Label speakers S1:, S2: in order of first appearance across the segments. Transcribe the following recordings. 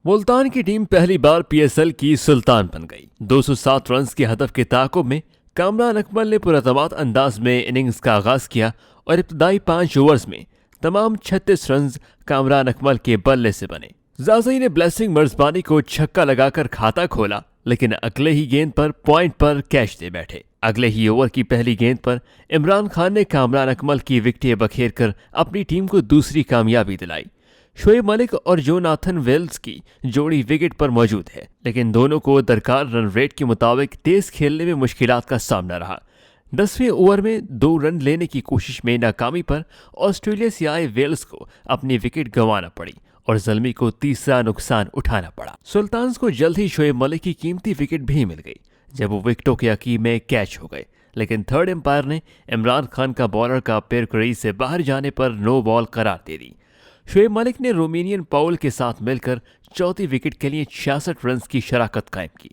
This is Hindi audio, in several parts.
S1: मुल्तान की टीम पहली बार पीएसएल की सुल्तान बन गई। 207 रन के हदफ के ताक़ुब में कामरान अकमल ने पुरअतमाद अंदाज में इनिंग्स का आगाज किया और इब्तदाई 5 ओवर्स में तमाम 36 रन कामरान अकमल के बल्ले से बने। जाज़ई ने ब्लेसिंग मर्जबानी को छक्का लगाकर खाता खोला, लेकिन अगले ही गेंद पर पॉइंट पर कैच दे बैठे। अगले ही ओवर की पहली गेंद पर इमरान खान ने कामरान अकमल की विकेटें बखेर कर अपनी टीम को दूसरी कामयाबी दिलाई। शोएब मलिक और जोनाथन वेल्स की जोड़ी विकेट पर मौजूद है, लेकिन दोनों को दरकार रन रेट के मुताबिक तेज खेलने में मुश्किलात का सामना रहा। 10वें ओवर में 2 रन लेने की कोशिश में नाकामी पर ऑस्ट्रेलिया से आए वेल्स को अपनी विकेट गंवाना पड़ी और ज़ल्मी को तीसरा नुकसान उठाना पड़ा। सुल्तान्स को जल्द ही शोएब मलिक की कीमती विकेट भी मिल गई जब वो विकेटों के अकीब में कैच हो गए, लेकिन थर्ड एम्पायर ने इमरान खान का बॉलर का पैर क्रीज से बाहर जाने पर नो बॉल करार दे दी। शोएब मलिक ने रोमेनियन पाउल के साथ मिलकर चौथी विकेट के लिए 66 रन की शराकत कायम की।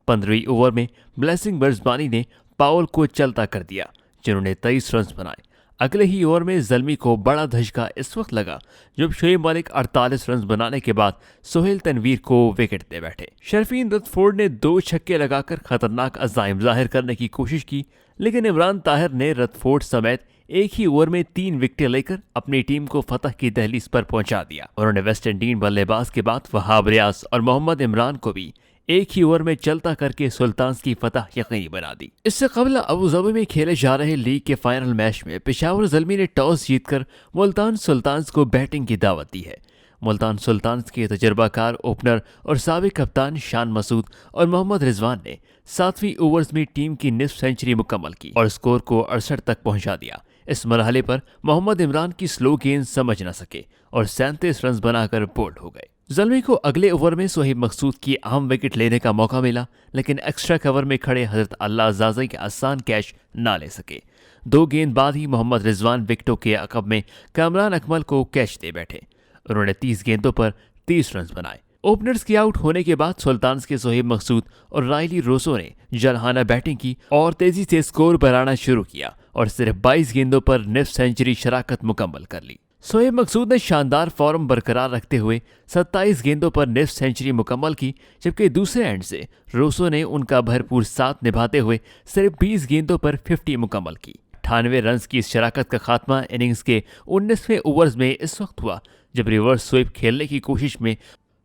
S1: 15वें ओवर में ब्लेसिंग मर्जबानी ने पाउल को चलता कर दिया, जिन्होंने 23 रन बनाए। अगले ही ओवर में ज़ल्मी को बड़ा धचका इस वक्त लगा जब शोएब मलिक 48 रन बनाने के बाद सोहेल तनवीर को विकेट दे बैठे। शर्फीन रदफोर्ड ने 2 छक्के लगाकर खतरनाक अज़ाइम जाहिर करने की कोशिश की, लेकिन इमरान ताहिर ने रदफोर्ड समेत एक ही ओवर में 3 विकेटें लेकर अपनी टीम को फतह की दहलीज पर पहुंचा दिया। उन्होंने वेस्ट इंडीज बल्लेबाज के बाद वहाब रियाज और मोहम्मद इमरान को भी एक ही ओवर में चलता करके सुल्तान्स की फतह यकीनी बना दी। इससे कबल अबूधाबी में खेले जा रहे लीग के फाइनल मैच में पेशावर ज़ल्मी ने टॉस जीतकर मुल्तान सुल्तान्स को बैटिंग की दावत दी है। मुल्तान सुल्तान्स के तजर्बाकार ओपनर और साबिक कप्तान शान मसूद और मोहम्मद रिजवान ने 7वीं ओवर्स में टीम की निस्फ सेंचुरी मुकम्मल की और स्कोर को 68 तक पहुंचा दिया। इस मरहले पर मोहम्मद इमरान की स्लो गेंद समझ न सके और 37 रन बनाकर बोल्ड हो गए। ज़ल्मी को अगले ओवर में सोहेब मकसूद की अहम विकेट लेने का मौका मिला, लेकिन एक्स्ट्रा कवर में खड़े हजरत अल्लाह जाज़ई के आसान कैच ना ले सके। 2 गेंद बाद ही मोहम्मद रिजवान विकेटों के अकब में कामरान अकमल को कैच दे बैठे। उन्होंने 30 गेंदों पर 30 रन बनाए। ओपनर्स के आउट होने के बाद सुल्तान्स के सोहेब मकसूद और रायली रोसो ने जरहाना बैटिंग की और तेजी से स्कोर बढ़ाना शुरू किया और सिर्फ 22 गेंदों पर निस्फ सेंचुरी शराकत मुकम्मल कर ली। सोहेब मकसूद ने शानदार फॉर्म बरकरार रखते हुए 27 गेंदों पर निस्फ सेंचुरी मुकम्मल की, जबकि दूसरे एंड से रोसो ने उनका भरपूर साथ निभाते हुए सिर्फ 20 गेंदों पर 50 मुकम्मल की। 98 रन की इस शराकत का खात्मा इनिंग्स के 19वें ओवर्स में इस वक्त हुआ जब रिवर्स स्वीप खेलने की कोशिश में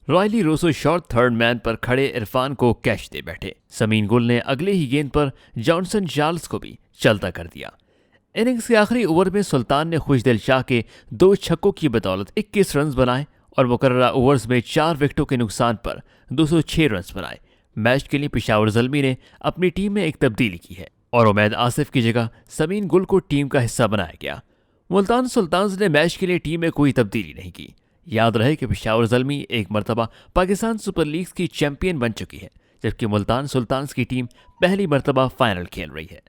S1: Rilee Rossouw short third man पर खड़े इरफान को कैच दे बैठे। समीन गुल ने अगले ही गेंद पर जॉनसन चार्ल्स को भी चलता कर दिया। इनिंग्स के आखिरी ओवर में सुल्तान ने खुशदिल शाह के 2 छक्कों की बदौलत 21 रन बनाए और मुकर्ररा ओवर्स में 4 विकेटों के नुकसान पर 206 रन बनाए। मैच के लिए पेशावर ज़ल्मी ने अपनी टीम में एक तब्दीली की है और उमैद आसिफ की जगह समीन गुल को टीम का हिस्सा बनाया गया। मुल्तान सुल्तान्स ने मैच के लिए टीम में कोई तब्दीली नहीं की। याद रहे कि पेशावर ज़ल्मी एक मरतबा पाकिस्तान सुपर लीग की चैंपियन बन चुकी है, जबकि मुल्तान सुल्तान्स की टीम पहली मरतबा फाइनल खेल रही है।